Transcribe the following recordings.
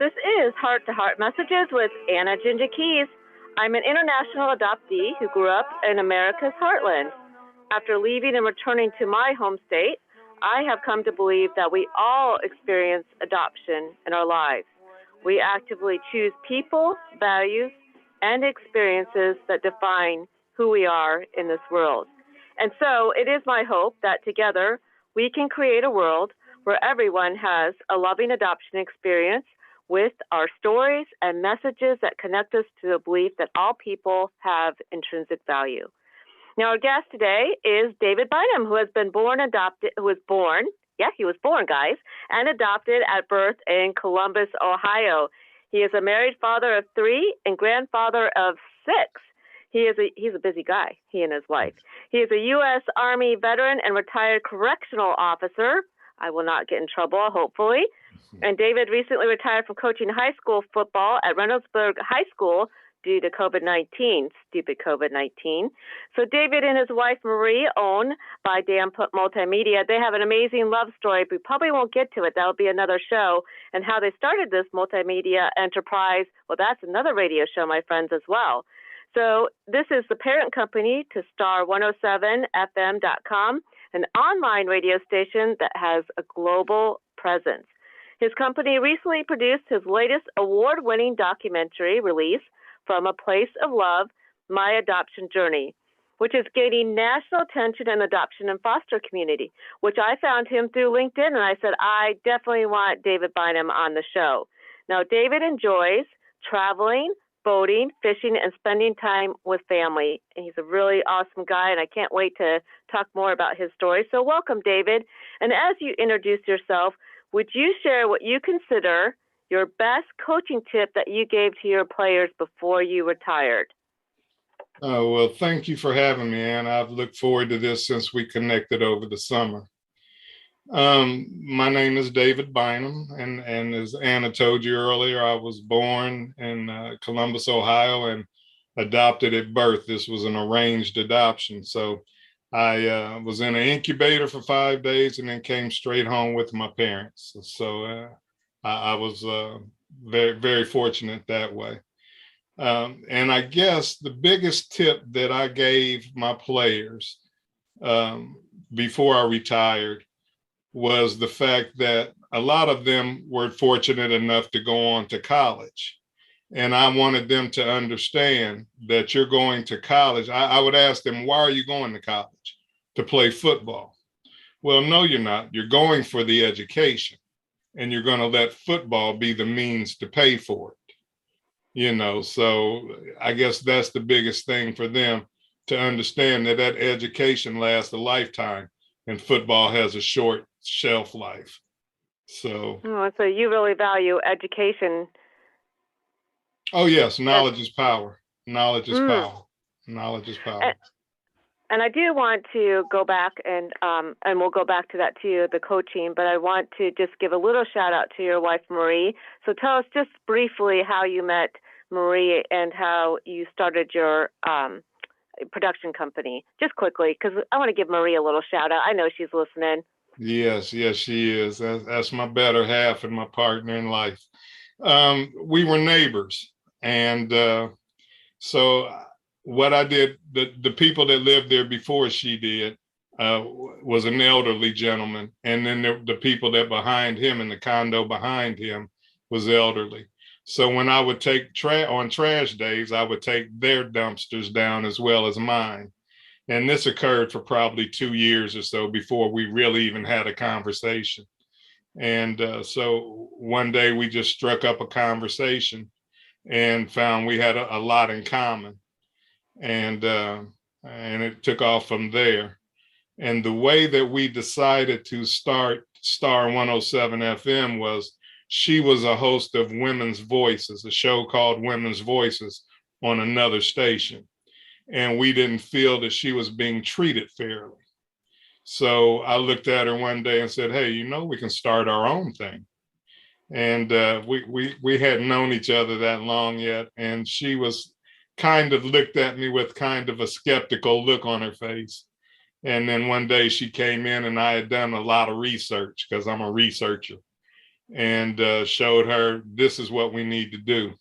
This is Heart to Heart Messages with Anna Jinja Kees. I'm an international adoptee who grew up in America's heartland. After leaving and returning to my home state, I have come to believe that we all experience adoption in our lives. We actively choose people, values, and experiences that define who we are in this world. And so it is my hope that together we can create a world where everyone has a loving adoption experience with our stories and messages that connect us to the belief that all people have intrinsic value. Now, our guest today is David Bynum, who was born, guys, and adopted at birth in Columbus, Ohio. He is a married father of 3 and grandfather of 6. He's a busy guy, he and his wife. He is a U.S. Army veteran and retired correctional officer. I will not get in trouble, hopefully. And David recently retired from coaching high school football at Reynoldsburg High School due to COVID-19, stupid COVID-19. So David and his wife Marie own By Damn Multimedia. They have an amazing love story. We probably won't get to it. That'll be another show. And how they started this multimedia enterprise, well, that's another radio show, my friends, as well. So this is the parent company to star107fm.com, an online radio station that has a global presence. His company recently produced his latest award-winning documentary release, From a Place of Love, My Adoption Journey, which is gaining national attention in the adoption and foster community, which I found him through LinkedIn, and I said, I definitely want David Bynum on the show. Now, David enjoys traveling, boating, fishing, and spending time with family. And he's a really awesome guy, and I can't wait to talk more about his story. So welcome, David. And as you introduce yourself, would you share what you consider your best coaching tip that you gave to your players before you retired? Oh, well, thank you for having me, Ann. I've looked forward to this since we connected over the summer. My name is David Bynum, and as Anna told you earlier, I was born in Columbus, Ohio, and adopted at birth. This was an arranged adoption. So I was in an incubator for 5 days and then came straight home with my parents. So I was very, very fortunate that way. And I guess the biggest tip that I gave my players before I retired was the fact that a lot of them were fortunate enough to go on to college. And I wanted them to understand that you're going to college. I would ask them, why are you going to college? To play football. Well, no, you're not. You're going for the education, and you're going to let football be the means to pay for it. So I guess that's the biggest thing for them to understand, that education lasts a lifetime and football has a short shelf life. So you really value education. Oh, yes. Knowledge is power. Knowledge is power. Knowledge is power. And I do want to go back and we'll go back to that too, the coaching, but I want to just give a little shout out to your wife, Marie. So tell us just briefly how you met Marie and how you started your production company, just quickly, because I want to give Marie a little shout out. I know she's listening. Yes, she is. That's my better half and my partner in life. We were neighbors. And so what I did, the people that lived there before she did was an elderly gentleman. And then the people that behind him in the condo behind him was elderly. So when I would take on trash days, I would take their dumpsters down as well as mine. And this occurred for probably 2 years or so before we really even had a conversation. And so one day we just struck up a conversation and found we had a lot in common. And it took off from there. And the way that we decided to start Star 107 FM was, she was a host of Women's Voices, a show called Women's Voices on another station. And we didn't feel that she was being treated fairly. So I looked at her one day and said, hey, we can start our own thing. And we hadn't known each other that long yet. And she was kind of looked at me with kind of a skeptical look on her face. And then one day she came in and I had done a lot of research because I'm a researcher. and showed her this is what we need to do.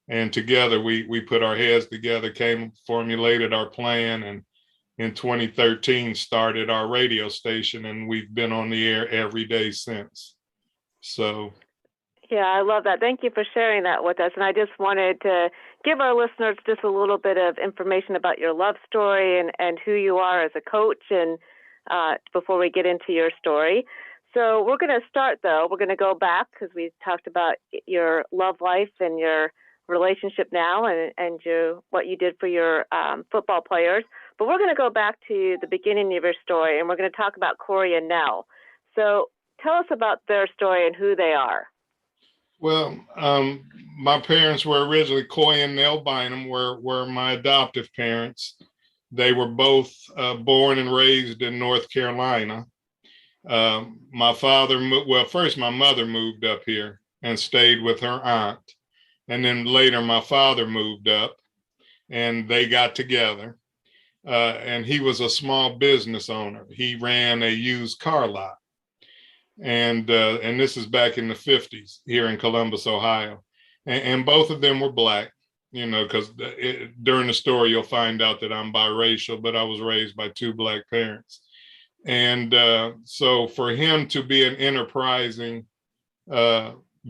And together we put our heads together, formulated our plan, and in 2013 started our radio station, and we've been on the air every day since. So yeah, I love that. Thank you for sharing that with us. And I just wanted to give our listeners just a little bit of information about your love story and who you are as a coach, and before we get into your story. So we're going to start, though. We're going to go back because we talked about your love life and your relationship now, and what you did for your football players. But we're going to go back to the beginning of your story, and we're going to talk about Corey and Nell. So tell us about their story and who they are. Well, my parents were originally Coy and Nell Bynum were my adoptive parents. They were both born and raised in North Carolina. My father, first my mother moved up here and stayed with her aunt. And then later my father moved up and they got together. And he was a small business owner. He ran a used car lot. And this is back in the 50s here in Columbus, Ohio. And both of them were Black, because during the story, you'll find out that I'm biracial, but I was raised by two Black parents. And so for him to be an enterprising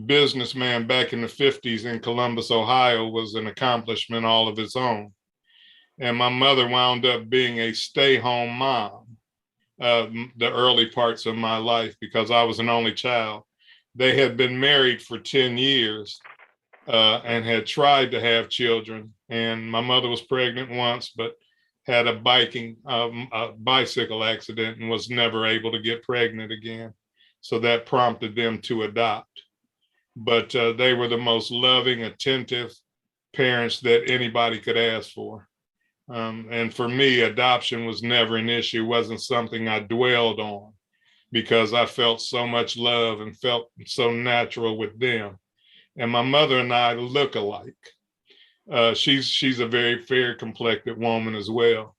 businessman back in the 50s in Columbus, Ohio was an accomplishment all of its own. And my mother wound up being a stay-home mom the early parts of my life because I was an only child. They had been married for 10 years and had tried to have children. And my mother was pregnant once, but had a bicycle accident and was never able to get pregnant again. So that prompted them to adopt. But they were the most loving, attentive parents that anybody could ask for. And for me, adoption was never an issue, wasn't something I dwelled on because I felt so much love and felt so natural with them. And my mother and I look alike. She's a very fair complected woman as well.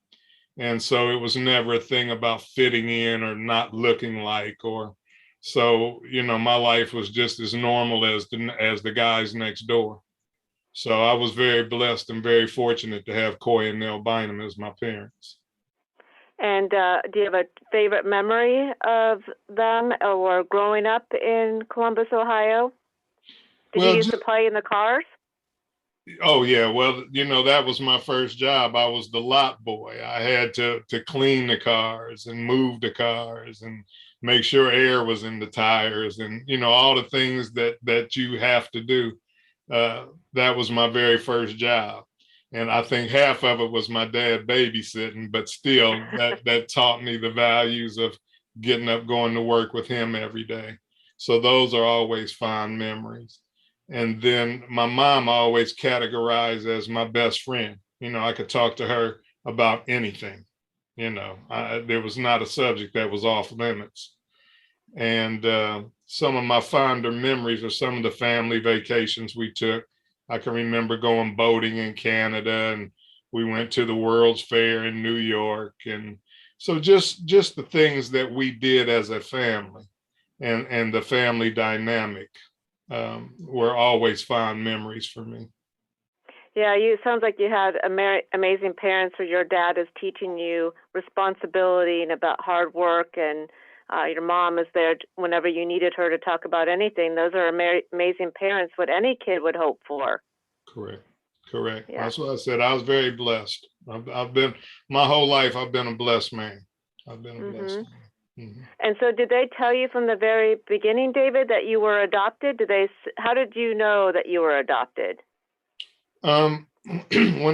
And so it was never a thing about fitting in or not looking like, or so, my life was just as normal as the guys next door. So I was very blessed and very fortunate to have Coy and Nell Bynum as my parents. And do you have a favorite memory of them or growing up in Columbus, Ohio? Did you used to play in the cars? Oh, yeah. Well, that was my first job. I was the lot boy. I had to clean the cars and move the cars and make sure air was in the tires and, all the things that you have to do. That was my very first job. And I think half of it was my dad babysitting, but still that taught me the values of getting up, going to work with him every day. So those are always fond memories. And then my mom always categorized as my best friend. I could talk to her about anything. There was not a subject that was off limits. And some of my fonder memories are some of the family vacations we took. I can remember going boating in Canada, and we went to the World's Fair in New York. And so just the things that we did as a family and the family dynamic were always fond memories for me. Yeah, it sounds like you had amazing parents where your dad is teaching you responsibility and about hard work, and your mom is there whenever you needed her to talk about anything. Those are amazing parents, what any kid would hope for. Correct. Yeah. That's what I said. I was very blessed. I've been, my whole life, I've been a blessed man. I've been a blessed man. Mm-hmm. And so did they tell you from the very beginning, David, that you were adopted? How did you know that you were adopted? When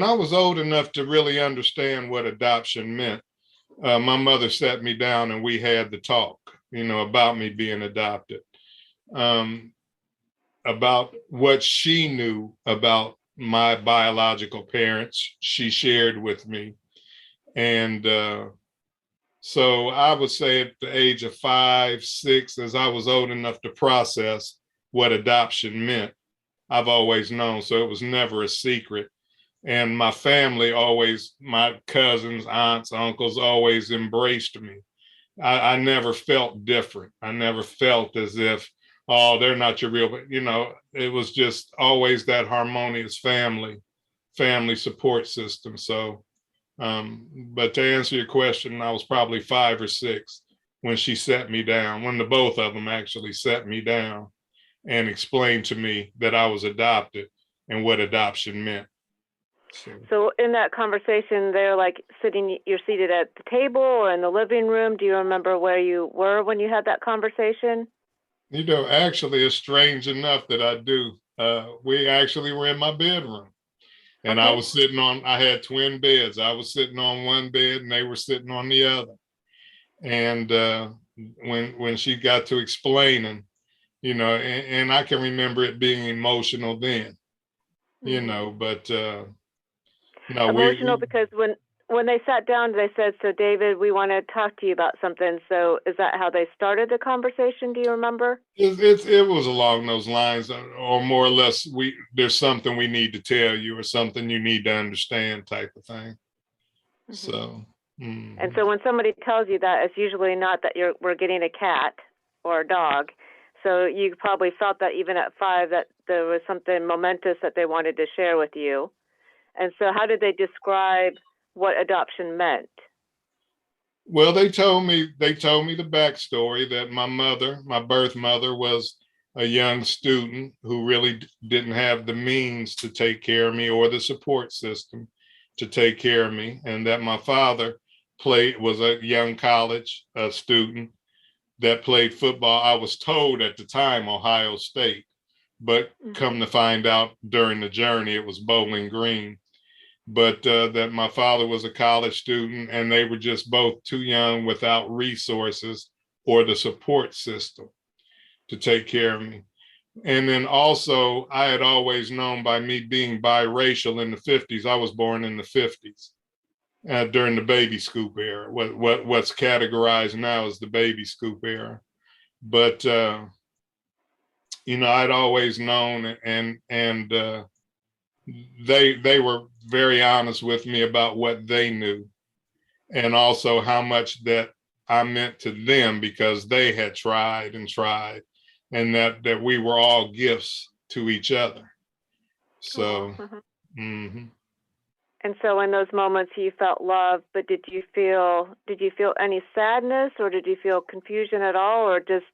I was old enough to really understand what adoption meant, my mother sat me down and we had the talk, about me being adopted, about what she knew about my biological parents. She shared with me. And so I would say at the age of 5, 6, as I was old enough to process what adoption meant, I've always known. So it was never a secret. And my family always, my cousins, aunts, uncles always embraced me. I never felt different. I never felt as if, oh, they're not your real, but it was just always that harmonious family support system. So, but to answer your question, I was probably 5 or 6 when she sat me down, when the both of them actually sat me down and explained to me that I was adopted and what adoption meant. So in that conversation, they're like you're seated at the table or in the living room. Do you remember where you were when you had that conversation? Actually, it's strange enough that I do. We actually were in my bedroom. And okay. I had twin beds. I was sitting on one bed and they were sitting on the other. And when she got to explaining, and I can remember it being emotional then, but no, emotional because when they sat down, they said, "So David, we want to talk to you about something." So is that how they started the conversation? Do you remember? It was along those lines, or more or less, there's something we need to tell you, or something you need to understand, type of thing. Mm-hmm. So. Mm-hmm. And so when somebody tells you that, it's usually not that we're getting a cat or a dog. So you probably felt that even at 5 that there was something momentous that they wanted to share with you. And so how did they describe what adoption meant? Well, they told me the backstory that my birth mother, was a young student who really didn't have the means to take care of me or the support system to take care of me, and that my father was a young college student that played football. I was told at the time Ohio State, but come to find out during the journey it was Bowling Green. But that my father was a college student and they were just both too young without resources or the support system to take care of me. And then also, I had always known, by me being biracial in the 50s, I was born in the 50s. During the baby scoop era, what's categorized now as the baby scoop era. But I'd always known, and they were very honest with me about what they knew, and also how much that I meant to them, because they had tried and tried, and that we were all gifts to each other. So. Mm-hmm. And so in those moments you felt love, but did you feel any sadness, or did you feel confusion at all, or just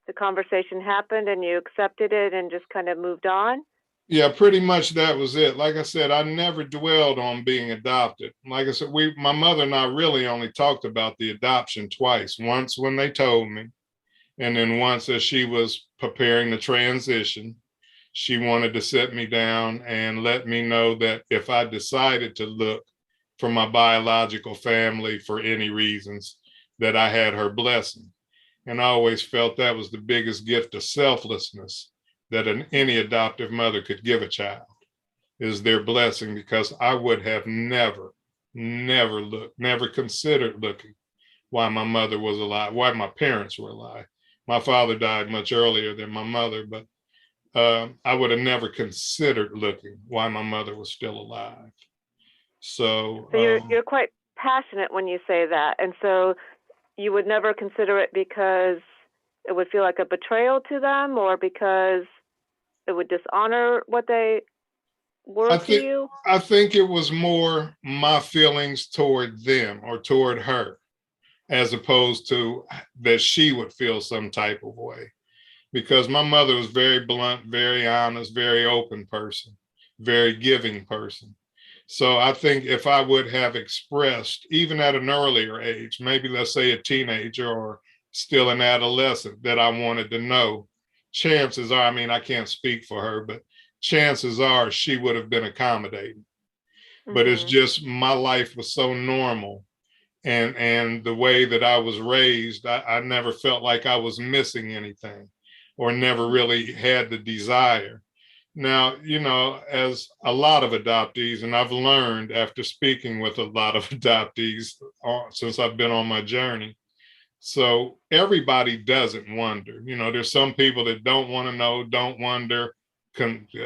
the conversation happened and you accepted it and just kind of moved on? Yeah, pretty much that was it. Like I said, I never dwelled on being adopted. Like I said, my mother and I really only talked about the adoption twice. Once when they told me, and then once as she was preparing the transition. She wanted to sit me down and let me know that if I decided to look for my biological family for any reasons, that I had her blessing. And I always felt that was the biggest gift of selflessness that any adoptive mother could give a child, is their blessing, because I would have never considered looking why my mother was alive, why my parents were alive. My father died much earlier than my mother, but I would have never considered looking why my mother was still alive. So you're quite passionate when you say that, and so you would never consider it because it would feel like a betrayal to them, or because it would dishonor what they were to you? I think it was more my feelings toward them or toward her, as opposed to that she would feel some type of way. Because my mother was very blunt, very honest, very open person, very giving person. So I think if I would have expressed, even at an earlier age, maybe let's say a teenager or still an adolescent, that I wanted to know, chances are, I mean, I can't speak for her, but chances are she would have been accommodating. But it's just my life was so normal, and the way that I was raised, I never felt like I was missing anything, or never really had the desire. Now, as a lot of adoptees, and I've learned after speaking with a lot of adoptees since I've been on my journey, so everybody doesn't wonder. There's some people that don't want to know, don't wonder,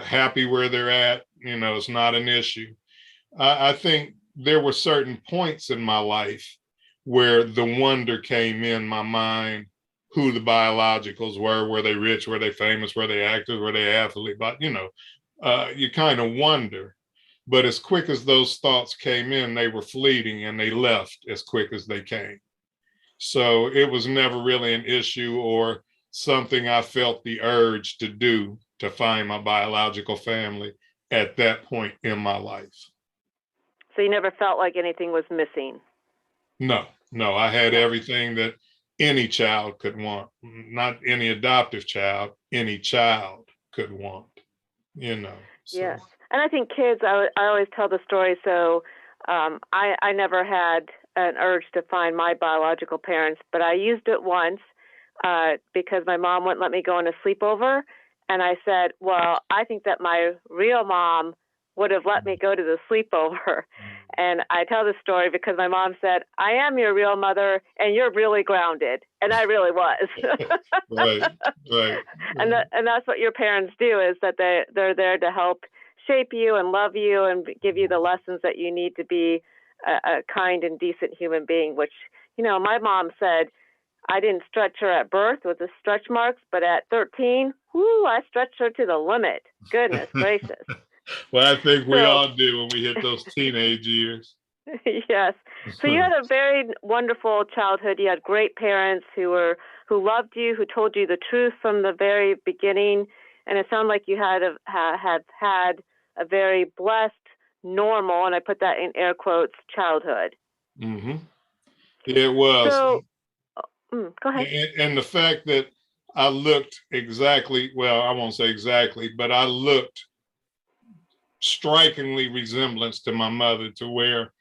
happy where they're at. It's not an issue. I think there were certain points in my life where the wonder came in my mind, who the biologicals were they rich, were they famous, were they actors, were they athletes, but you kind of wonder. But as quick as those thoughts came in, they were fleeting and they left as quick as they came. So it was never really an issue or something I felt the urge to do to find my biological family at that point in my life. So you never felt like anything was missing? No, I had everything that any child could want. Not any adoptive child, any child could want, So. Yes. And I think kids, I always tell the story. So I never had an urge to find my biological parents, but I used it once because my mom wouldn't let me go on a sleepover. And I said, well, I think that my real mom would have let me go to the sleepover. And I tell this story because my mom said, I am your real mother and you're really grounded. And I really was. Right. And that's what your parents do, is that they're there to help shape you and love you and give you the lessons that you need to be a kind and decent human being, which, my mom said, I didn't stretch her at birth with the stretch marks, but at 13, I stretched her to the limit. Goodness gracious. Well, I think we all do when we hit those teenage years. Yes. So you had a very wonderful childhood. You had great parents who loved you, who told you the truth from the very beginning, and it sounded like you had had a very blessed, normal, and I put that in air quotes, childhood. Mm-hmm. It was. So, go ahead. And the fact that I looked exactly, well, I won't say exactly, but I looked strikingly resemblance to my mother, to where,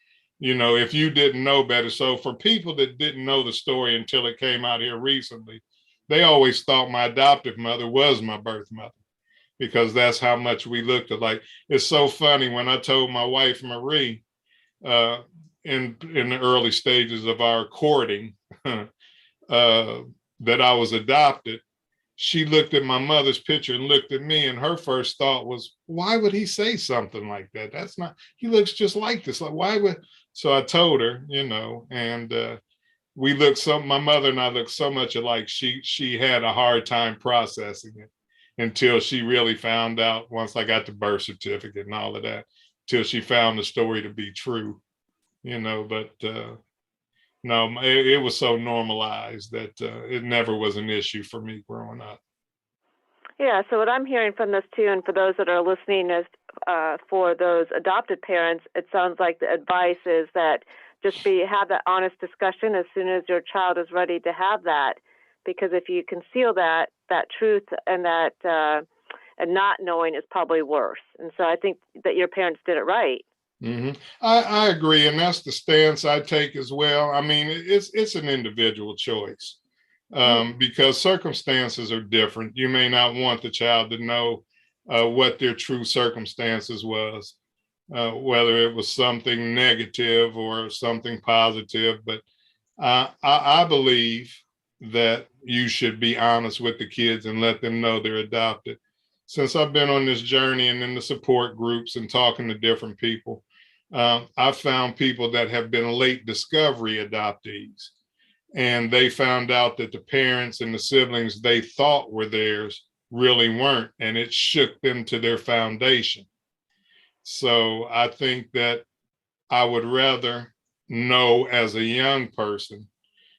if you didn't know better. So for people that didn't know the story until it came out here recently, they always thought my adoptive mother was my birth mother, because that's how much we looked alike. It's so funny, when I told my wife, Marie, in the early stages of our courting, that I was adopted, she looked at my mother's picture and looked at me, and her first thought was, why would he say something like that? That's not, he looks just like this. Like, why would? So I told her, and we looked my mother and I looked so much alike. She had a hard time processing it until she really found out, once I got the birth certificate and all of that, till she found the story to be true, but no, it was so normalized that it never was an issue for me growing up. Yeah, so what I'm hearing from this too, and for those that are listening, is for those adopted parents, it sounds like the advice is that just have that honest discussion as soon as your child is ready to have that, because if you conceal that truth and that and not knowing is probably worse. And so I think that your parents did it right. Mm-hmm. I agree, and that's the stance I take as well. I mean, it's an individual choice, because circumstances are different. You may not want the child to know what their true circumstances was, whether it was something negative or something positive. But I believe that you should be honest with the kids and let them know they're adopted. Since I've been on this journey and in the support groups and talking to different people, I've found people that have been late discovery adoptees, and they found out that the parents and the siblings they thought were theirs really weren't, and it shook them to their foundation. So I think that I would rather know as a young person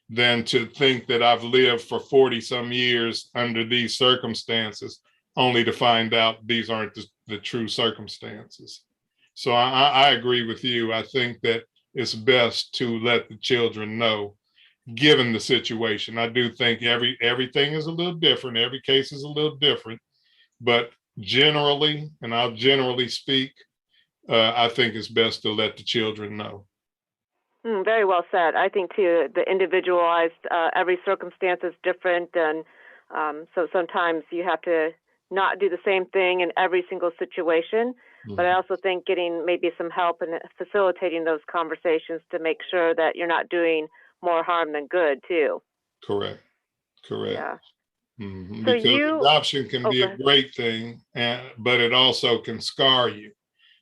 than to think that I've lived for 40 some years under these circumstances, only to find out these aren't the true circumstances. So I agree with you. I think that it's best to let the children know, given the situation. I do think everything is a little different. Every case is a little different, but generally, and I'll generally speak, I think it's best to let the children know. Very well said. I think too, the individualized, every circumstance is different, and so sometimes you have to not do the same thing in every single situation. But I also think getting maybe some help and facilitating those conversations to make sure that you're not doing more harm than good too. Correct. Yeah. Mm-hmm. So because adoption can be a great thing, but it also can scar you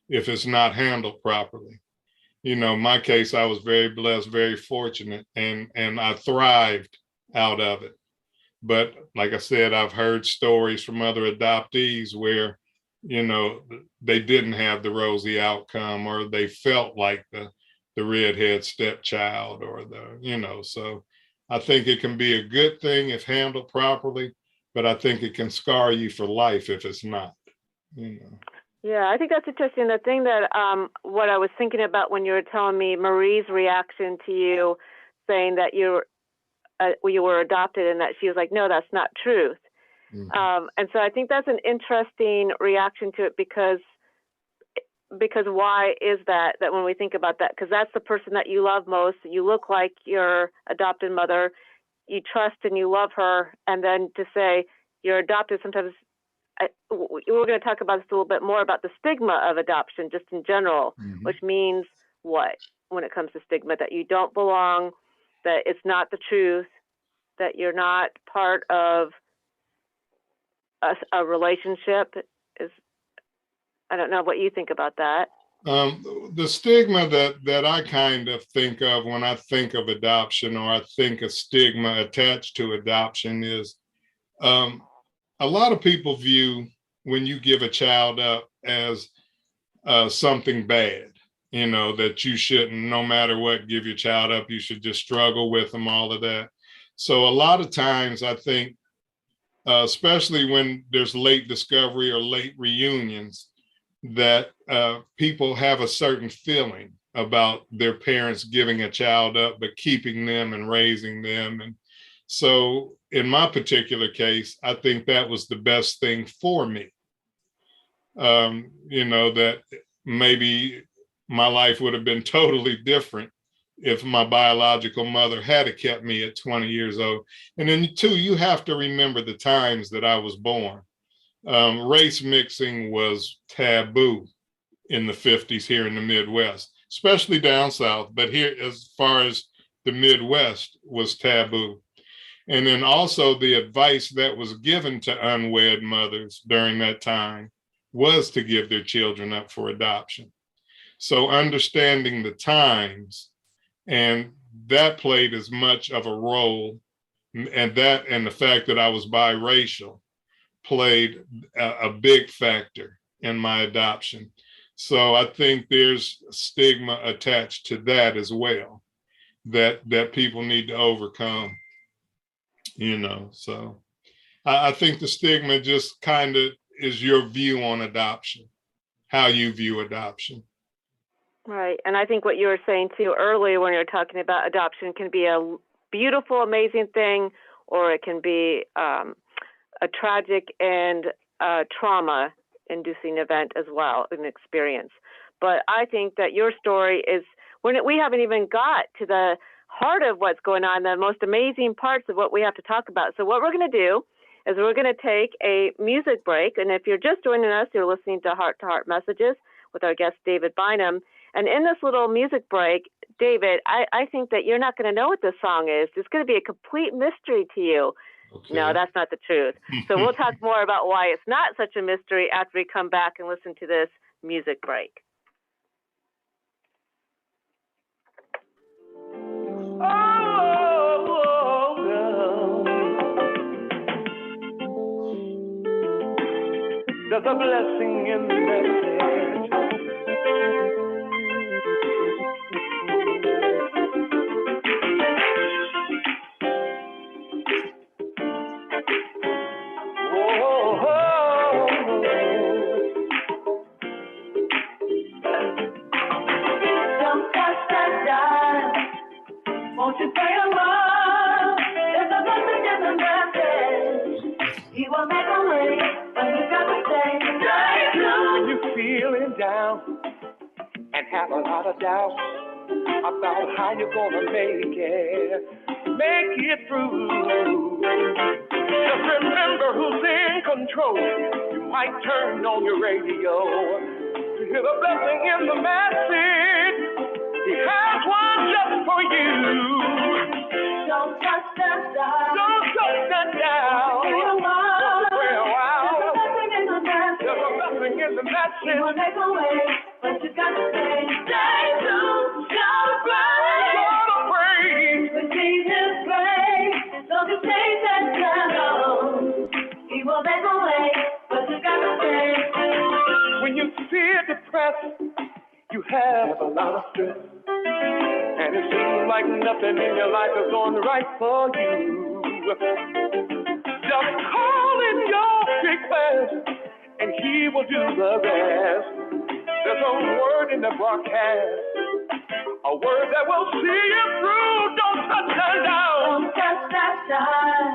if it's not handled properly. My case, I was very blessed, very fortunate, and I thrived out of it. But like I said, I've heard stories from other adoptees where, you know, they didn't have the rosy outcome, or they felt like the redhead stepchild, or the, you know, so I think it can be a good thing if handled properly, but I think it can scar you for life if it's not, you know. Yeah, I think that's interesting. The thing that what I was thinking about when you were telling me Marie's reaction to you saying that you were adopted, and that she was like, no, that's not truth. And so I think that's an interesting reaction to it, because why is that when we think about that? Because that's the person that you love most. You look like your adopted mother. You trust and you love her. And then to say you're adopted, sometimes we're going to talk about this a little bit more, about the stigma of adoption just in general, which means what when it comes to stigma? That you don't belong, that it's not the truth, that you're not part of a relationship. I don't know what you think about that. The stigma that I kind of think of when I think of adoption, or I think a stigma attached to adoption, is a lot of people view when you give a child up as something bad, you know, that you shouldn't, no matter what, give your child up. You should just struggle with them, all of that. So a lot of times I think, especially when there's late discovery or late reunions, that people have a certain feeling about their parents giving a child up, but keeping them and raising them. And so in my particular case, I think that was the best thing for me. You know, that maybe my life would have been totally different if my biological mother had kept me at 20 years old. And then too, you have to remember the times that I was born. Race mixing was taboo in the 50s here in the Midwest, especially down south, but here, as far as the Midwest, was taboo. And then also the advice that was given to unwed mothers during that time was to give their children up for adoption. So understanding the times, and that played as much of a role, and that and the fact that I was biracial played a big factor in my adoption. So I think there's stigma attached to that as well, that people need to overcome, you know. So I think the stigma just kind of is your view on adoption, how you view adoption. Right. And I think what you were saying too earlier when you were talking about adoption can be a beautiful, amazing thing, or it can be a tragic and trauma-inducing event as well, an experience. But I think that your story is, when we haven't even got to the heart of what's going on, the most amazing parts of what we have to talk about. So what we're going to do is we're going to take a music break. And if you're just joining us, you're listening to Heart to Heart Messages with our guest, David Bynum. And in this little music break, David, I think that you're not going to know what this song is. It's going to be a complete mystery to you. Okay. No, that's not the truth. So we'll talk more about why it's not such a mystery after we come back and listen to this music break. There's a blessing in the message. Don't touch that dial. Won't you play along? There's a blessing in the message. He will make a way when you got to say, you're feeling down and have a lot of doubt about how you're gonna make it through. Just remember who's in control. You might turn on your radio to hear the blessing in the message. He has one just for you. Don't touch that dial. Don't touch that dial. Pray a while. There's a blessing in the message. There's a blessing in the message. He will make a way, but you got to stay. Stay tuned. Shout a praise. Shout a praise. The Jesus praise. Don't you take that dial. have a lot of stress, and it seems like nothing in your life is going right for you. Just call in your request, and he will do the rest. There's a word in the broadcast, a word that will see you through. Don't touch that dial. Don't touch that dial.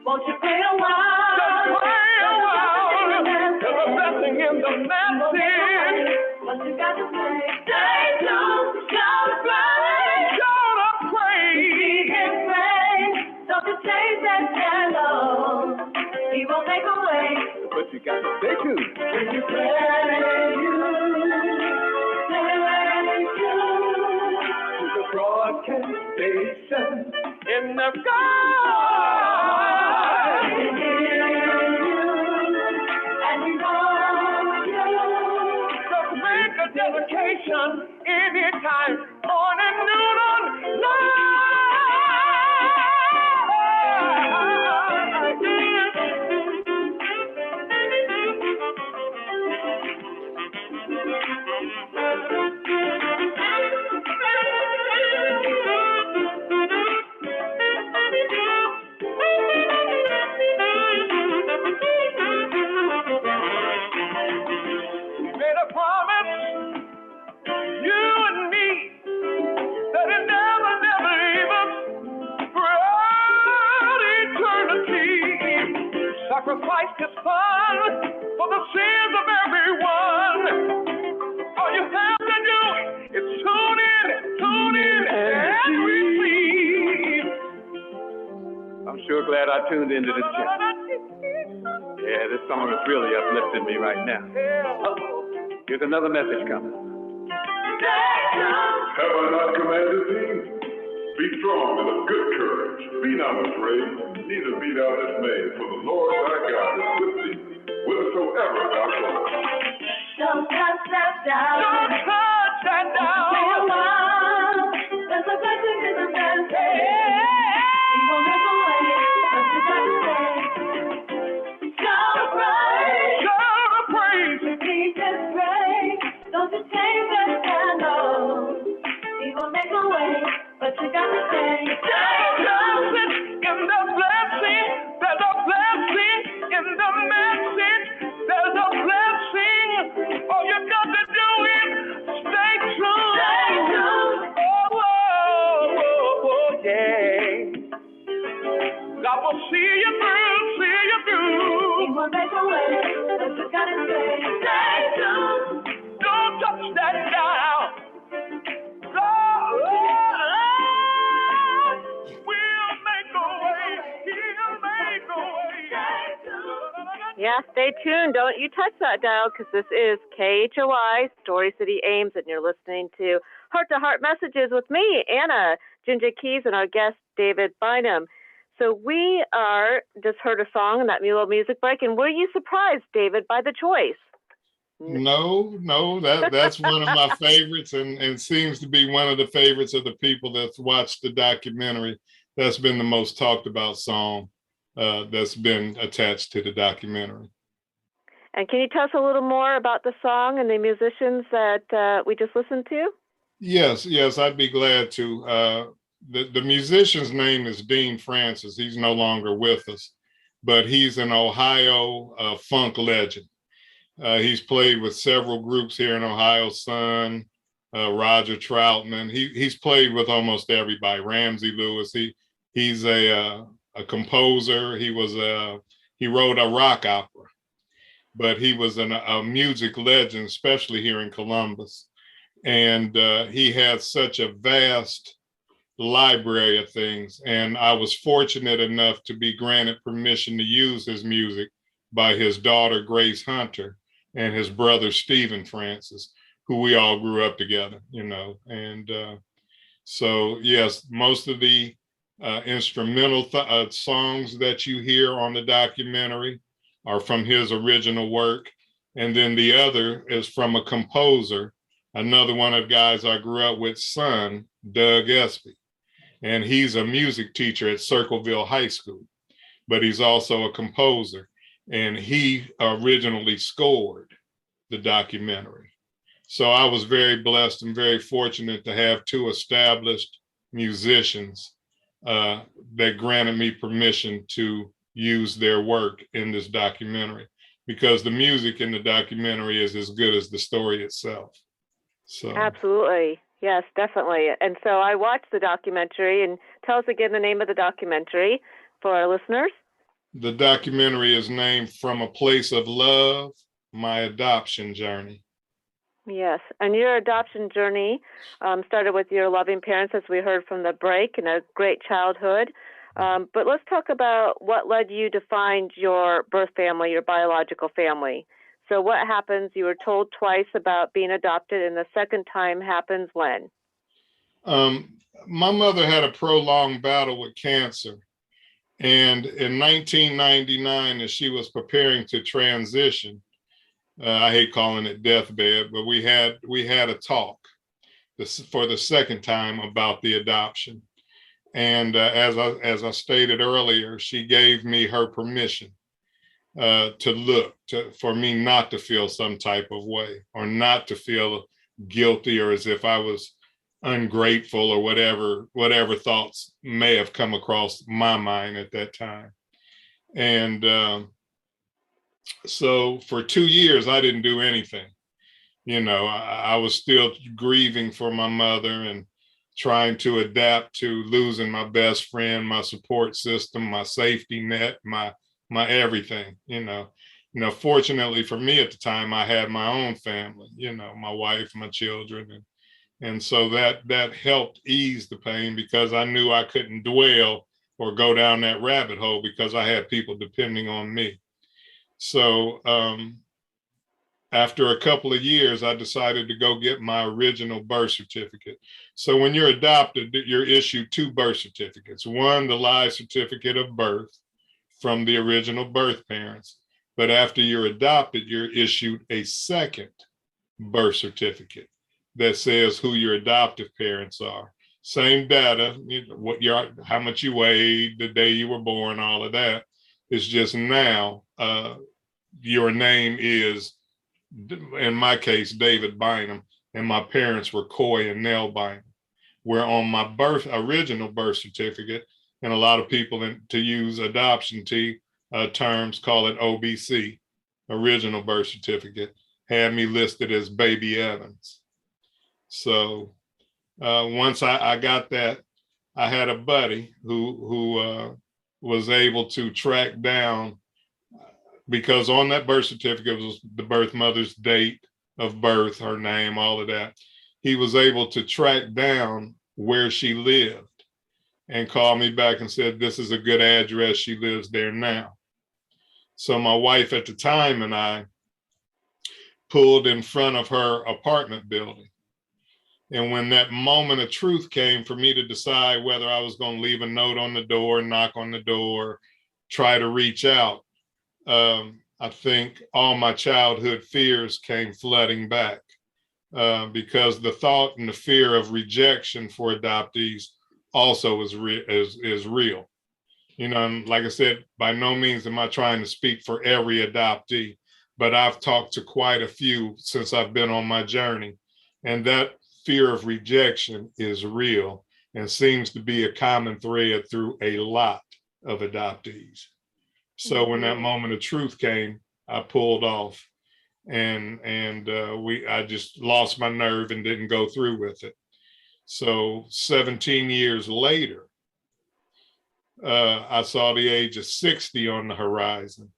Won't you pray a while? Just pray a while. There's a blessing in the message. What you got to say? Stay tuned. Shout a praise. Shout a praise. He can pray. Don't you change that channel. He will make a way. But you got to stay tuned. When you pray, to the broadcast station in the sky. And we want you. Just make a dedication anytime, morning, noon, or night. Made a promise, you and me, that it never, never leave us throughout eternity. Sacrificed his son for the sins of everyone. All you have to do is tune in, and receive. I'm sure glad I tuned into this channel. Yeah, this song is really uplifting me right now. Here's another message coming. Have I not commanded thee? Be strong and of good courage. Be not afraid, neither be thou dismayed, for the Lord thy God is with thee, whithersoever thou goest. Don't touch that dial. Don't touch that dial. Stay a while. There's a blessing in the message. He will make a way, but you got to stay. Shout a praise. Shout a praise. He can pray. Don't you change that channel. He will make a way, but you got to stay. In the blessing, there's a blessing. In the message, there's a blessing. All you got to do is stay true. Stay true. Oh, yeah. God will see you through, see you through. He will make a way, but you got to stay true. Don't touch that dial. God will make a way. He'll make a way. Yeah, stay tuned. Don't you touch that dial, because this is KHOI, Story City, Ames, and you're listening to Heart to Heart Messages with me, Anna, Jinja Kees, and our guest, David Bynum. So we just heard a song in that little music break, and were you surprised, David, by the choice? No, that's one of my favorites, and seems to be one of the favorites of the people that's watched the documentary. That's been the most talked about song that's been attached to the documentary. And can you tell us a little more about the song and the musicians that we just listened to? Yes, I'd be glad to. The musician's name is Dean Francis. He's no longer with us, but he's an Ohio funk legend. He's played with several groups here in Ohio, Sun, Roger Troutman. He's played with almost everybody. Ramsey Lewis. He's a composer. He wrote a rock opera, but he was a music legend, especially here in Columbus. And he had such a vast library of things. And I was fortunate enough to be granted permission to use his music by his daughter, Grace Hunter, and his brother, Stephen Francis, who we all grew up together, And so, yes, most of the instrumental songs that you hear on the documentary are from his original work. And then the other is from a composer, another one of the guys I grew up with, son, Doug Espy. And he's a music teacher at Circleville High School, but he's also a composer. And he originally scored the documentary. So I was very blessed and very fortunate to have two established musicians that granted me permission to use their work in this documentary, because the music in the documentary is as good as the story itself. So Absolutely. Yes, definitely. And so I watched the documentary, and tell us again the name of the documentary for our listeners. The documentary is named From a Place of Love, My Adoption Journey. Yes, and your adoption journey started with your loving parents, as we heard from the break, and a great childhood. But let's talk about what led you to find your birth family, your biological family. So what happens? You were told twice about being adopted, and the second time happens when? My mother had a prolonged battle with cancer. And in 1999, as she was preparing to transition, I hate calling it deathbed, but we had a talk for the second time about the adoption. And as I stated earlier, she gave me her permission for me not to feel some type of way, or not to feel guilty, or as if I was ungrateful, or whatever thoughts may have come across my mind at that time. And so for 2 years, I didn't do anything. I was still grieving for my mother and trying to adapt to losing my best friend, my support system, my safety net, my everything. Fortunately for me at the time, I had my own family, my wife, my children, and so that helped ease the pain, because I knew I couldn't dwell or go down that rabbit hole, because I had people depending on me. So after a couple of years, I decided to go get my original birth certificate. So when you're adopted, you're issued two birth certificates. One, the live certificate of birth from the original birth parents. But after you're adopted, you're issued a second birth certificate that says who your adoptive parents are. Same data, how much you weighed, the day you were born, all of that. It's just now your name is, in my case, David Bynum, and my parents were Coy and Nell Bynum. Where on my original birth certificate, and a lot of people to use adoption terms call it OBC, original birth certificate, had me listed as Baby Evans. So once I got that, I had a buddy who was able to track down, because on that birth certificate was the birth mother's date of birth, her name, all of that. He was able to track down where she lived and called me back and said, this is a good address. She lives there now. So my wife at the time and I pulled in front of her apartment building. And when that moment of truth came for me to decide whether I was going to leave a note on the door, knock on the door, try to reach out, I think all my childhood fears came flooding back, because the thought and the fear of rejection for adoptees also is real. And like I said, by no means am I trying to speak for every adoptee, but I've talked to quite a few since I've been on my journey. And that fear of rejection is real and seems to be a common thread through a lot of adoptees. So when that moment of truth came, I pulled off, and I just lost my nerve and didn't go through with it. So 17 years later, I saw the age of 60 on the horizon.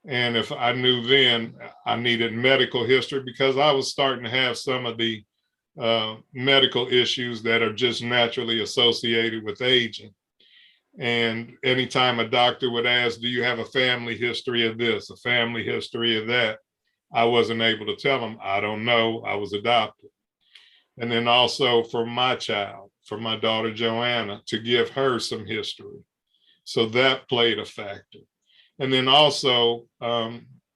And if I knew then, I needed medical history, because I was starting to have some of the medical issues that are just naturally associated with aging. And anytime a doctor would ask, do you have a family history of this, a family history of that? I wasn't able to tell them, I don't know, I was adopted. And then also for my child, for my daughter Joanna, to give her some history. So that played a factor. And then also,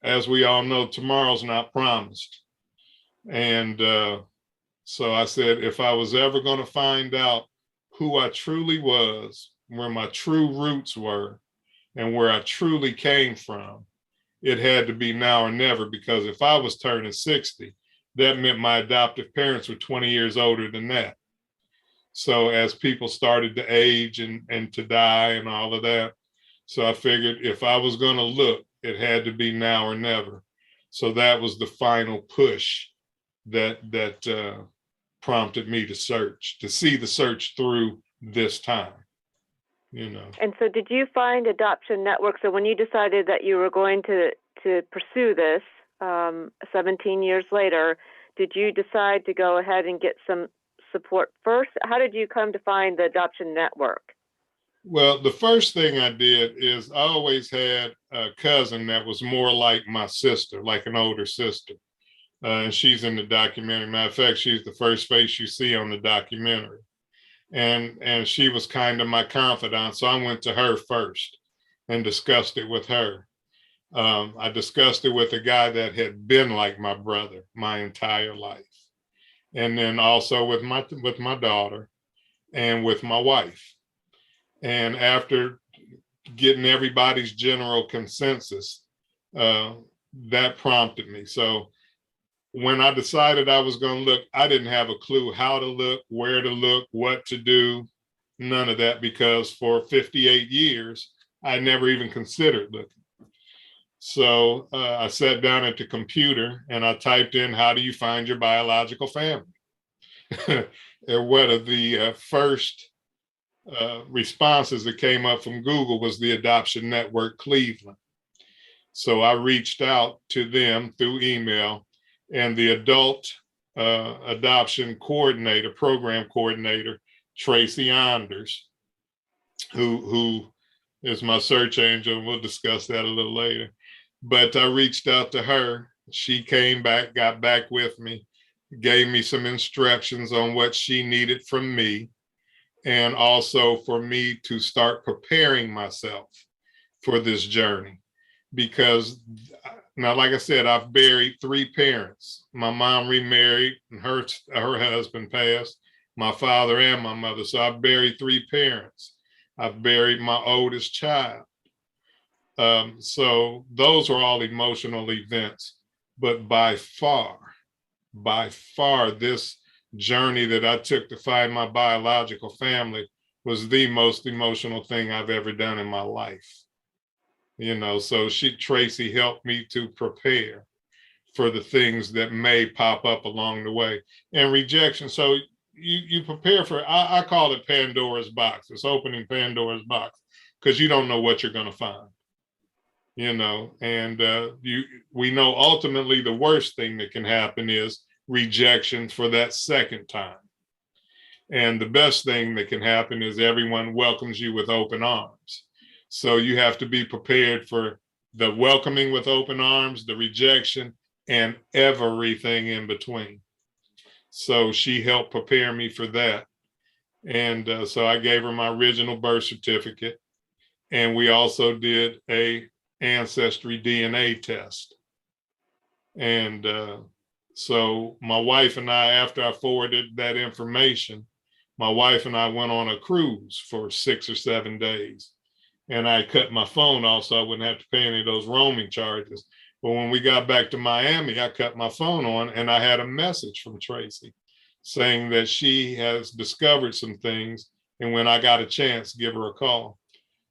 as we all know, tomorrow's not promised. And so I said, if I was ever going to find out who I truly was, where my true roots were, and where I truly came from, it had to be now or never, because if I was turning 60, that meant my adoptive parents were 20 years older than that. So as people started to age and to die and all of that, so I figured if I was going to look, it had to be now or never. So that was the final push that prompted me to see the search through this time, you know. And so did you find Adoption Network? So when you decided that you were going to pursue this 17 years later, did you decide to go ahead and get some support first? How did you come to find the Adoption Network? Well, the first thing I did is I always had a cousin that was more like my sister, like an older sister. And she's in the documentary. Matter of fact, she's the first face you see on the documentary. And she was kind of my confidant. So I went to her first and discussed it with her. I discussed it with a guy that had been like my brother my entire life. And then also with my daughter and with my wife. And after getting everybody's general consensus, that prompted me. So when I decided I was going to look, I didn't have a clue how to look, where to look, what to do, none of that, because for 58 years, I never even considered looking. So I sat down at the computer and I typed in, how do you find your biological family? And one of the first responses that came up from Google was the Adoption Network Cleveland. So I reached out to them through email, and the adult adoption coordinator, program coordinator, Tracy Anders, who is my search angel. We'll discuss that a little later. But I reached out to her. She came back, got back with me, gave me some instructions on what she needed from me, and also for me to start preparing myself for this journey. Because now, like I said, I've buried 3 parents. My mom remarried and her husband passed, my father and my mother. So I've buried 3 parents. I've buried my oldest child. So those are all emotional events. But by far, this journey that I took to find my biological family was the most emotional thing I've ever done in my life. You know, so Tracy helped me to prepare for the things that may pop up along the way. And rejection, so you prepare for, I call it Pandora's box. It's opening Pandora's box, because you don't know what you're going to find. You know, and we know ultimately the worst thing that can happen is rejection for that second time. And the best thing that can happen is everyone welcomes you with open arms. So you have to be prepared for the welcoming with open arms, the rejection, and everything in between. So she helped prepare me for that. And so I gave her my original birth certificate. And we also did a ancestry DNA test. And so my wife and I, after I forwarded that information, my wife and I went on a cruise for 6 or 7 days. And I cut my phone off so I wouldn't have to pay any of those roaming charges. But when we got back to Miami, I cut my phone on and I had a message from Tracy saying that she has discovered some things. And when I got a chance, give her a call.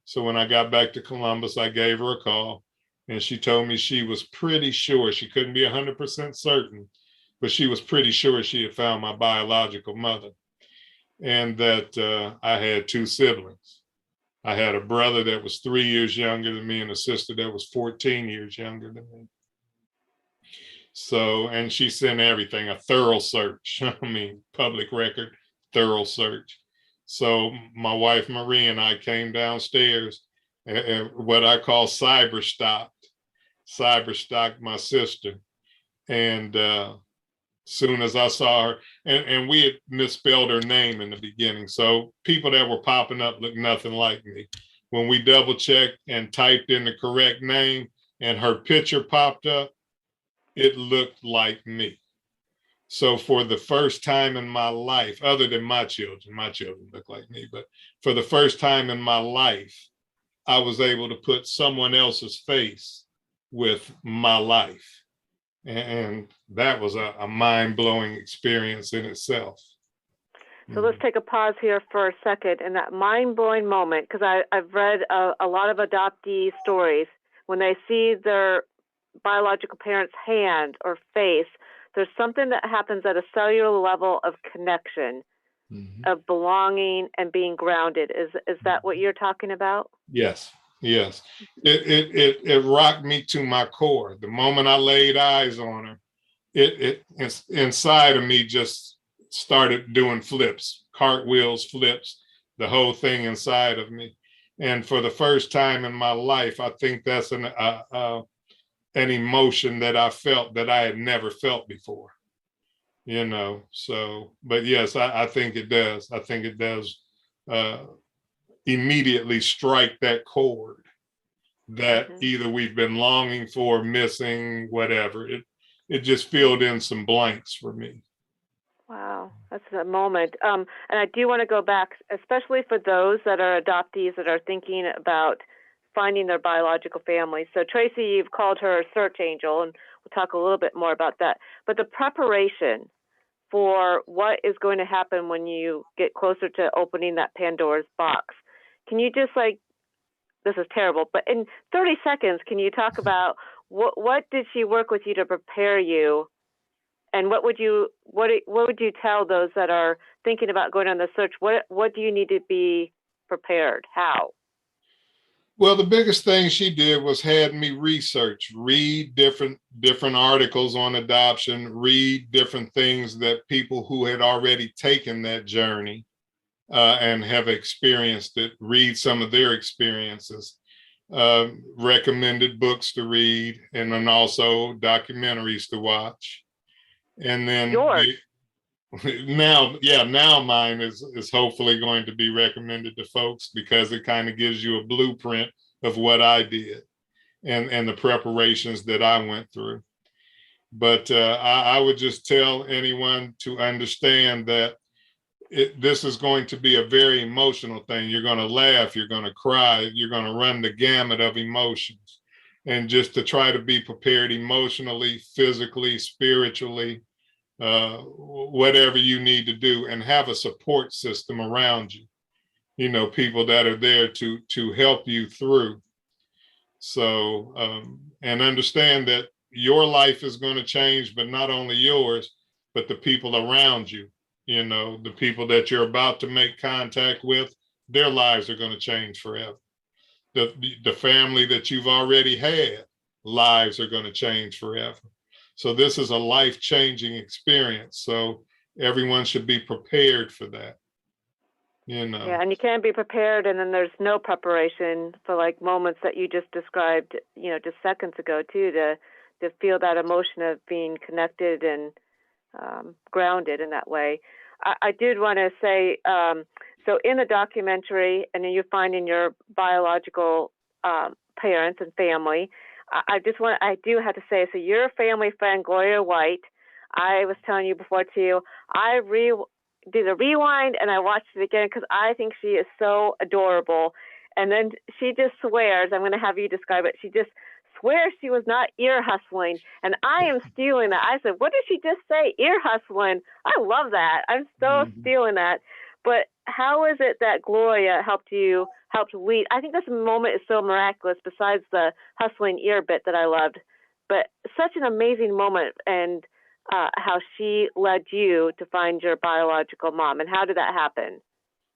So when I got back to Columbus, I gave her a call and she told me she was pretty sure, she couldn't be 100% certain, but she was pretty sure she had found my biological mother, and that I had 2 siblings. I had a brother that was 3 years younger than me and a sister that was 14 years younger than me. So, and she sent everything, a thorough search. I mean, public record, thorough search. So my wife, Marie, and I came downstairs and what I call cyber stalked my sister. And soon as I saw her, and we had misspelled her name in the beginning. So people that were popping up looked nothing like me. When we double checked and typed in the correct name and her picture popped up, it looked like me. So for the first time in my life, other than my children look like me, but for the first time in my life, I was able to put someone else's face with my life. And that was a mind-blowing experience in itself. So let's take a pause here for a second. In that mind-blowing moment, because I've read a lot of adoptee stories, when they see their biological parent's hand or face, there's something that happens at a cellular level of connection, of belonging and being grounded. Is that what you're talking about? Yes, yes. It rocked me to my core. The moment I laid eyes on her, it's inside of me just started doing flips, cartwheels, flips, the whole thing inside of me. And for the first time in my life, I think that's an emotion that I felt that I had never felt before. So, but yes, I think it does. I think it does immediately strike that chord that either we've been longing for, missing, whatever. It just filled in some blanks for me. Wow, that's a moment. And I do want to go back, especially for those that are adoptees that are thinking about finding their biological family. So Tracy, you've called her a search angel, and we'll talk a little bit more about that. But the preparation for what is going to happen when you get closer to opening that Pandora's box. Can you just this is terrible, but in 30 seconds, can you talk about what did she work with you to prepare you? And what would you tell those that are thinking about going on the search? What do you need to be prepared? How? Well, the biggest thing she did was had me read different articles on adoption, read different things that people who had already taken that journey and have experienced it, read some of their experiences, recommended books to read, and then also documentaries to watch. And then now mine is hopefully going to be recommended to folks because it kind of gives you a blueprint of what I did and the preparations that I went through. But I would just tell anyone to understand that this is going to be a very emotional thing. You're going to laugh, you're going to cry, you're going to run the gamut of emotions. And just to try to be prepared emotionally, physically, spiritually, whatever you need to do, and have a support system around you, people that are there to help you through. So, and understand that your life is going to change, but not only yours, but the people around you, the people that you're about to make contact with, their lives are going to change forever. The family that you've already had, lives are going to change forever. So this is a life-changing experience. So everyone should be prepared for that. Yeah, and you can be prepared, and then there's no preparation for moments that you just described, just seconds ago too, to feel that emotion of being connected and grounded in that way. I did want to say, so in the documentary, and then you're finding your biological parents and family. I do have to say, so your family friend, Gloria White, I was telling you before too, I did a rewind and I watched it again because I think she is so adorable. And then she just swears, I'm going to have you describe it, she just swears she was not ear hustling. And I am stealing that. I said, what did she just say? Ear hustling. I love that. I'm so stealing that. But how is it that Gloria helped lead? I think this moment is so miraculous, besides the hustling ear bit that I loved. But such an amazing moment, and how she led you to find your biological mom. And how did that happen?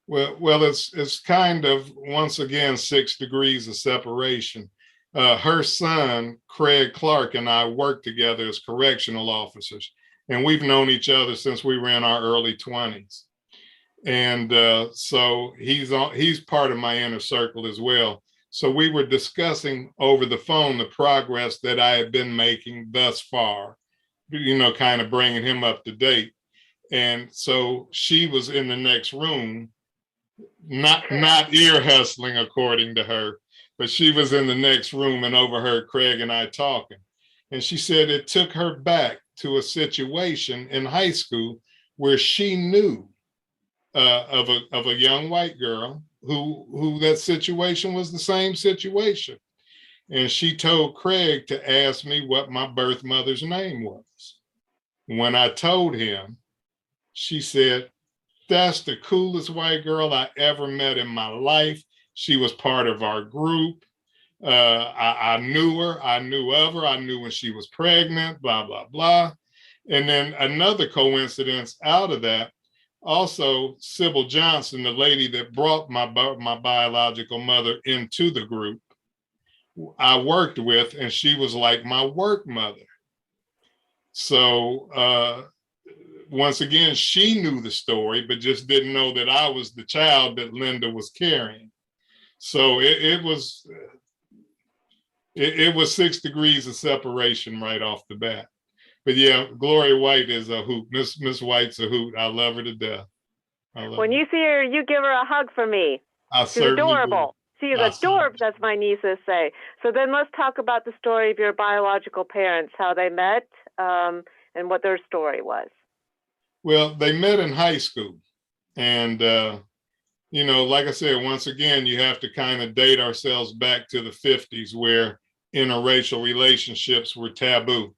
Well, it's kind of, once again, 6 degrees of separation. Her son, Craig Clark, and I worked together as correctional officers, and we've known each other since we were in our early 20s. And so he's part of my inner circle as well. So we were discussing over the phone the progress that I had been making thus far, kind of bringing him up to date. And so she was in the next room, not ear hustling according to her, but she was in the next room and overheard Craig and I talking. And she said it took her back to a situation in high school where she knew of a young white girl who that situation was the same situation. and she told Craig to ask me what my birth mother's name was. When I told him, she said, "That's the coolest white girl I ever met in my life. She was part of our group. I knew her. I knew of her. I knew when she was pregnant, blah, blah, blah." And then another coincidence out of that, also Sybil Johnson, the lady that brought my biological mother into the group, I worked with, and she was like my work mother. So once again, she knew the story, but just didn't know that I was the child that Linda was carrying. So it was 6 degrees of separation right off the bat. But yeah, Gloria White is a hoot. Miss White's a hoot. I love her to death. When you see her, you give her a hug for me. She's adorable. She is adorable, as my nieces say. So then let's talk about the story of your biological parents, how they met, and what their story was. Well, they met in high school. And, like I said, once again, you have to kind of date ourselves back to the 50s where interracial relationships were taboo.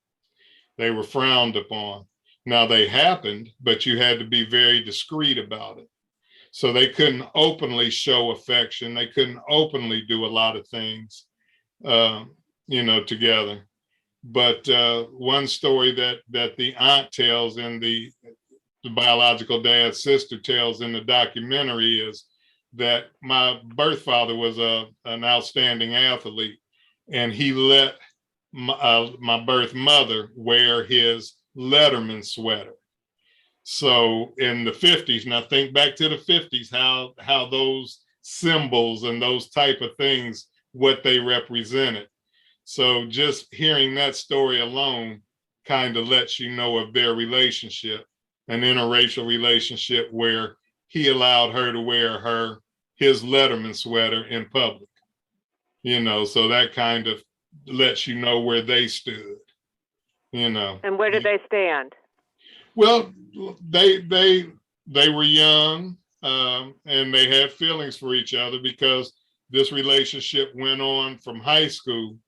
They were frowned upon. Now they happened, but you had to be very discreet about it. So they couldn't openly show affection. They couldn't openly do a lot of things, together. But one story that the aunt tells and the biological dad's sister tells in the documentary is that my birth father was an outstanding athlete, and he let my birth mother wear his Letterman sweater. So in the 50s, now think back to the 50s, how those symbols and those type of things, what they represented. So just hearing that story alone kind of lets you know of their relationship, an interracial relationship where he allowed her to wear his Letterman sweater in public. So that kind of lets you know where they stood. And where did they stand? Well, they were young, and they had feelings for each other because this relationship went on from high school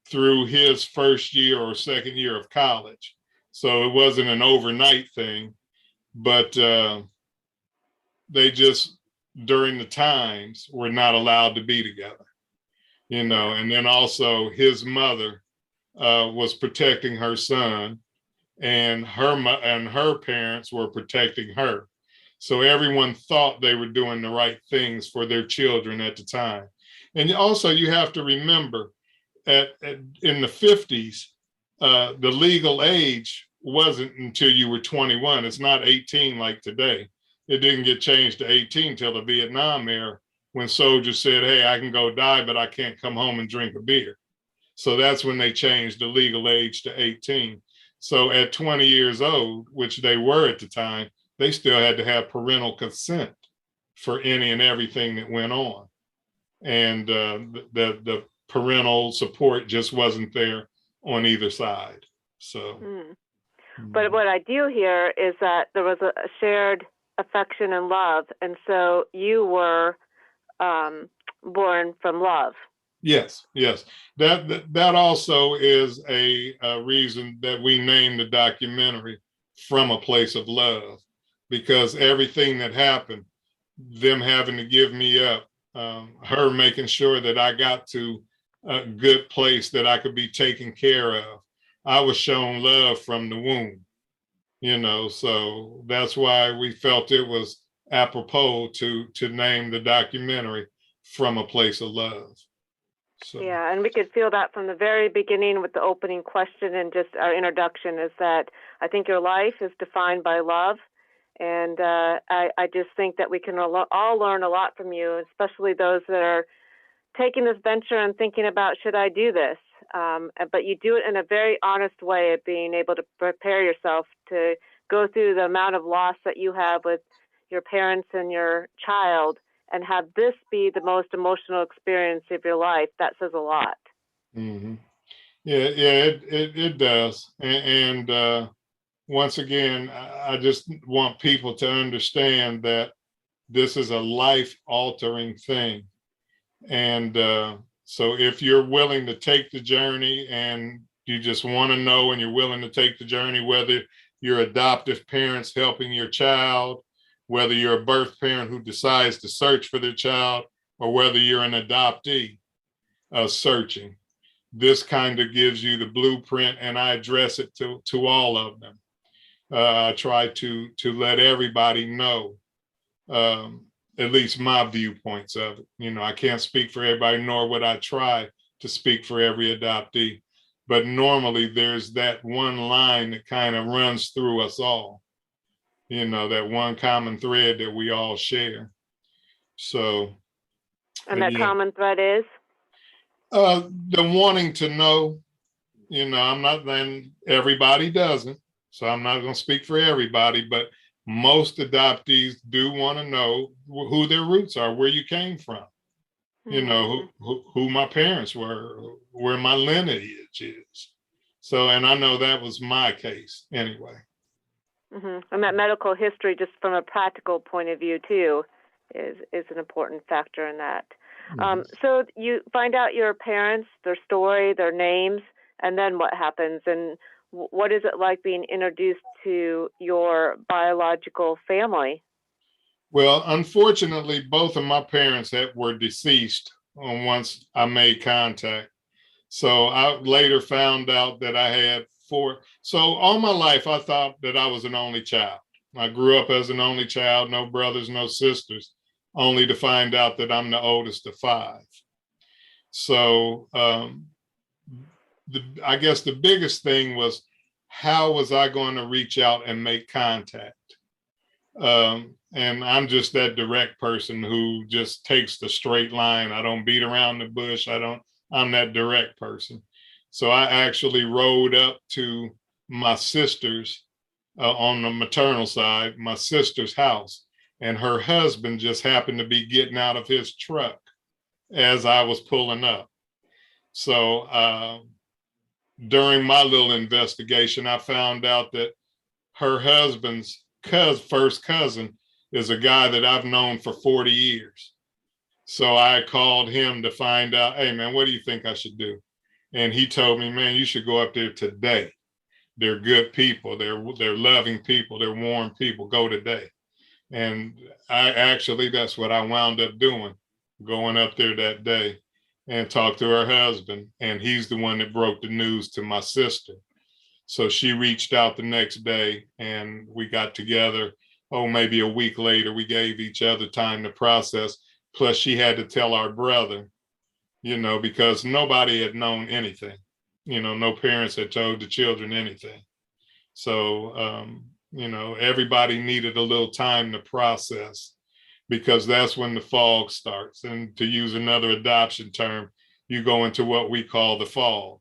through his first year or second year of college. So it wasn't an overnight thing, but they just, during the times, were not allowed to be together. And then also his mother was protecting her son, and her parents were protecting her. So everyone thought they were doing the right things for their children at the time. And also you have to remember, in the 50s, the legal age wasn't until you were 21. It's not 18 like today. It didn't get changed to 18 till the Vietnam era, when soldiers said, "Hey, I can go die, but I can't come home and drink a beer." So that's when they changed the legal age to 18. So at 20 years old, which they were at the time, they still had to have parental consent for any and everything that went on. And the parental support just wasn't there on either side. So. But what I do hear is that there was a shared affection and love. And so you were born from love. Yes. That also is a reason that we named the documentary From a Place of Love, because everything that happened, them having to give me up, her making sure that I got to a good place that I could be taken care of. I was shown love from the womb, so that's why we felt it was apropos to name the documentary From a Place of Love. So. Yeah, and we could feel that from the very beginning with the opening question and just our introduction, is that I think your life is defined by love. And I just think that we can all learn a lot from you, especially those that are taking this venture and thinking about, should I do this? But you do it in a very honest way of being able to prepare yourself to go through the amount of loss that you have with your parents and your child, and have this be the most emotional experience of your life. That says a lot. Mm-hmm. Yeah, it does. And once again, I just want people to understand that this is a life-altering thing. And So if you're willing to take the journey and you just want to know and you're willing to take the journey, whether you're adoptive parents helping your child, whether you're a birth parent who decides to search for their child, or whether you're an adoptee searching, this kind of gives you the blueprint, and I address it to all of them. I try to let everybody know at least my viewpoints of it. You know, I can't speak for everybody, nor would I try to speak for every adoptee. But normally there's that one line that kind of runs through us all, you know, that one common thread that we all share. So. And that yeah. common thread is? The wanting to know, you know, I'm not, then everybody doesn't. So I'm not going to speak for everybody, but most adoptees do want to know who their roots are, where you came from, you know, who my parents were, where my lineage is. So, and I know that was my case anyway. And that medical history, just from a practical point of view too, is an important factor in that. So you find out your parents, their story, their names, and then what happens? And what is it like being introduced to your biological family? Well, unfortunately, both of my parents were deceased once I made contact. So I later found out that I had 4. So all my life, I thought that I was an only child. I grew up as an only child, no brothers, no sisters, only to find out that I'm the oldest of 5. So I guess the biggest thing was, how was I going to reach out and make contact? And I'm just that direct person who just takes the straight line. I don't beat around the bush. I'm that direct person. So I actually rode up to my sister's on the maternal side, my sister's house, and her husband just happened to be getting out of his truck as I was pulling up. So during my little investigation, I found out that her husband's first cousin is a guy that I've known for 40 years. So I called him to find out, hey man, what do you think I should do? And he told me, man, you should go up there today. They're good people. They're loving people. They're warm people. Go today. And that's what I wound up doing, going up there that day and talked to her husband. And he's the one that broke the news to my sister. So she reached out the next day and we got together. Maybe a week later, we gave each other time to process. Plus she had to tell our brother, you know, because nobody had known anything. You know, no parents had told the children anything. So, you know, everybody needed a little time to process, because that's when the fog starts. And to use another adoption term, you go into what we call the fog.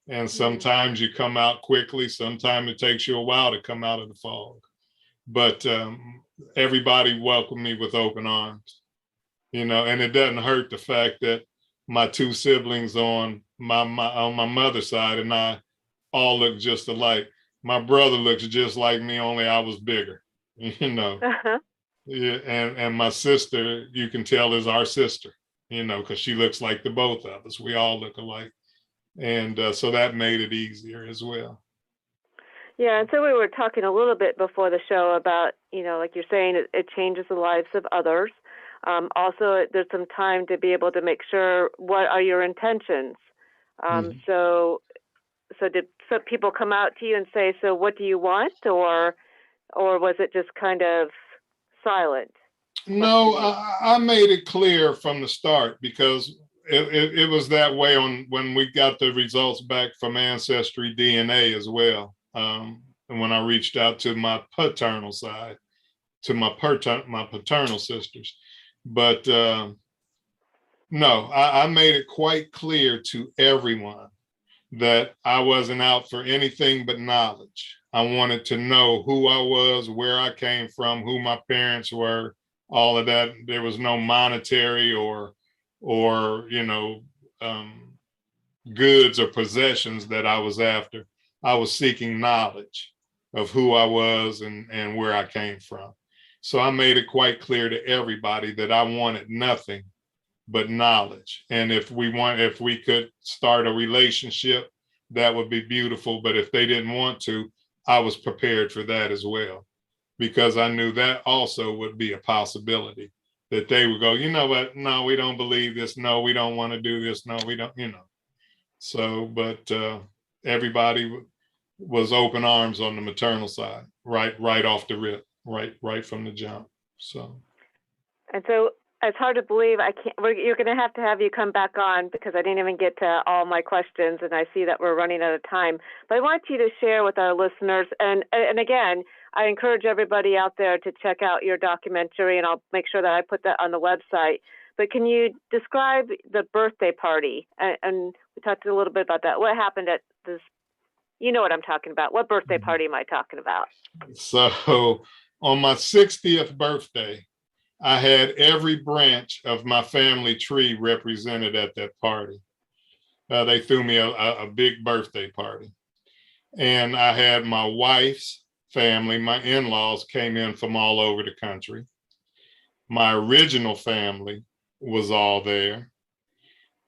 And sometimes you come out quickly. Sometimes it takes you a while to come out of the fog. But everybody welcomed me with open arms, you know, and it doesn't hurt the fact that my 2 siblings on my mother's side and I all look just alike. My brother looks just like me, only I was bigger, you know. Yeah, and my sister, you can tell, is our sister, you know, because she looks like the both of us. We all look alike. And so that made it easier as well. Yeah, and so we were talking a little bit before the show about, you know, like you're saying, it changes the lives of others. Also, there's some time to be able to make sure what are your intentions. So did some people come out to you and say, so what do you want? Or was it just kind of silent? No, I made it clear from the start, because it was that way when we got the results back from Ancestry DNA as well. And when I reached out to my paternal side, to my paternal sisters. But no, I made it quite clear to everyone that I wasn't out for anything but knowledge. I wanted to know who I was, where I came from, who my parents were, all of that. There was no monetary or you know, goods or possessions that I was after. I was seeking knowledge of who I was and where I came from. So I made it quite clear to everybody that I wanted nothing but knowledge. And if we could start a relationship, that would be beautiful. But if they didn't want to, I was prepared for that as well, because I knew that also would be a possibility, that they would go, you know what? No, we don't believe this. No, we don't want to do this. No, we don't, you know. So, but everybody was open arms on the maternal side, right off the rip, right from the jump. So. And so it's hard to believe you're going to have you come back on, because I didn't even get to all my questions, and I see that we're running out of time. But I want you to share with our listeners, and again, I encourage everybody out there to check out your documentary, and I'll make sure that I put that on the website. But can you describe the birthday party? And we talked a little bit about that. What happened at this? You know what I'm talking about. What birthday party am I talking about? So on my 60th birthday, I had every branch of my family tree represented at that party. They threw me a big birthday party. And I had my wife's family, my in-laws came in from all over the country. My original family was all there.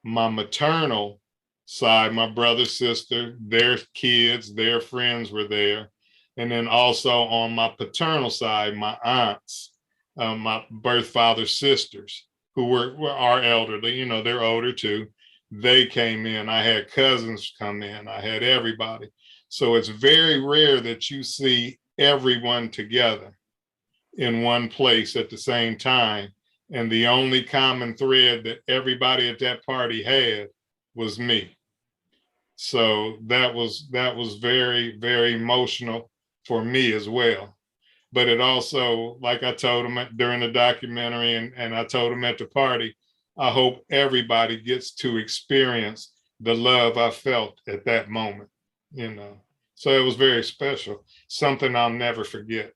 My maternal side, my brother, sister, their kids, their friends were there. And then also on my paternal side, my aunts, my birth father's sisters, who are elderly, you know, they're older too. They came in. I had cousins come in. I had everybody. So it's very rare that you see everyone together in one place at the same time. And the only common thread that everybody at that party had was me. So that was very, very emotional for me as well. But it also, like I told him during the documentary, and I told him at the party, I hope everybody gets to experience the love I felt at that moment, you know. So it was very special, something I'll never forget.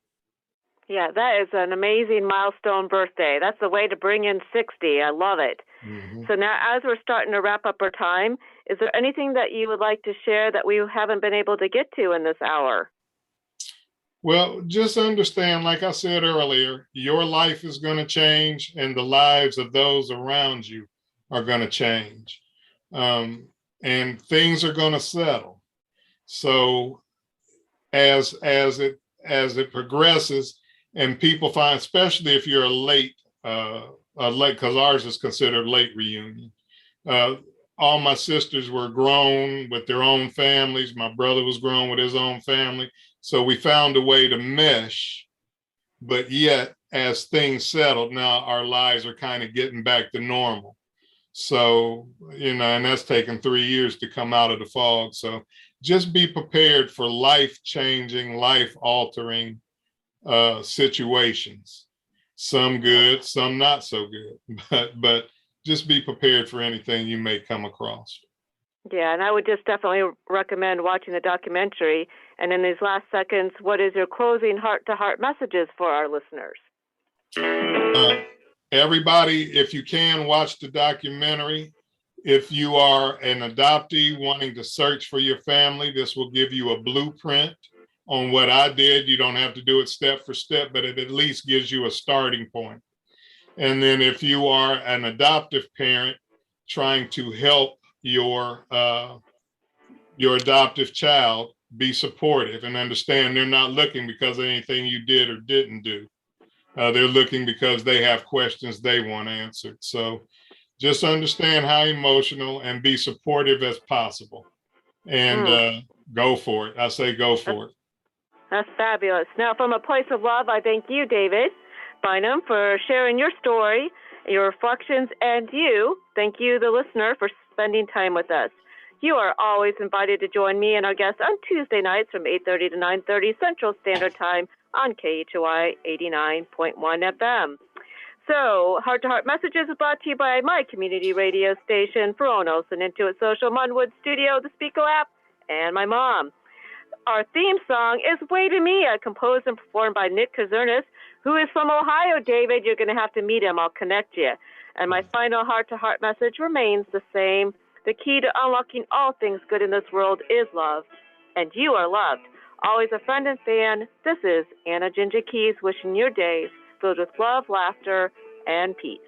Yeah, that is an amazing milestone birthday. That's the way to bring in 60. I love it. Mm-hmm. So now, as we're starting to wrap up our time, is there anything that you would like to share that we haven't been able to get to in this hour? Well, just understand, like I said earlier, your life is going to change and the lives of those around you are going to change. And things are going to settle. So as it progresses and people find, especially if you're a late, because ours is considered late reunion. All my sisters were grown with their own families. My brother was grown with his own family. So we found a way to mesh, but yet as things settled, now our lives are kind of getting back to normal. So, you know, and that's taken 3 years to come out of the fog. So just be prepared for life-changing, life-altering situations. Some good, some not so good, but just be prepared for anything you may come across. Yeah, and I would just definitely recommend watching the documentary. And in these last seconds, what is your closing heart-to-heart messages for our listeners? Everybody, if you can, watch the documentary. If you are an adoptee wanting to search for your family, this will give you a blueprint on what I did. You don't have to do it step for step, but it at least gives you a starting point. And then if you are an adoptive parent trying to help your adoptive child, be supportive and understand they're not looking because of anything you did or didn't do. They're looking because they have questions they want answered. So just understand how emotional and be supportive as possible. And go for it. I say go for it. That's fabulous. Now, from a place of love, I thank you, David Bynum, for sharing your story, your reflections, and thank you, the listener, for spending time with us. You are always invited to join me and our guests on Tuesday nights from 8:30 to 9:30 Central Standard Time on KHOI 89.1 FM. So, Heart to Heart Messages is brought to you by my community radio station, Fronos, and Intuit Social, Munwood Studio, the Spico app, and my mom. Our theme song is Way to Mia, composed and performed by Nick Kazernis, who is from Ohio. David, you're going to have to meet him. I'll connect you. And my final heart-to-heart message remains the same. The key to unlocking all things good in this world is love, and you are loved. Always a friend and fan, this is Anna Jinja Kees wishing your days filled with love, laughter, and peace.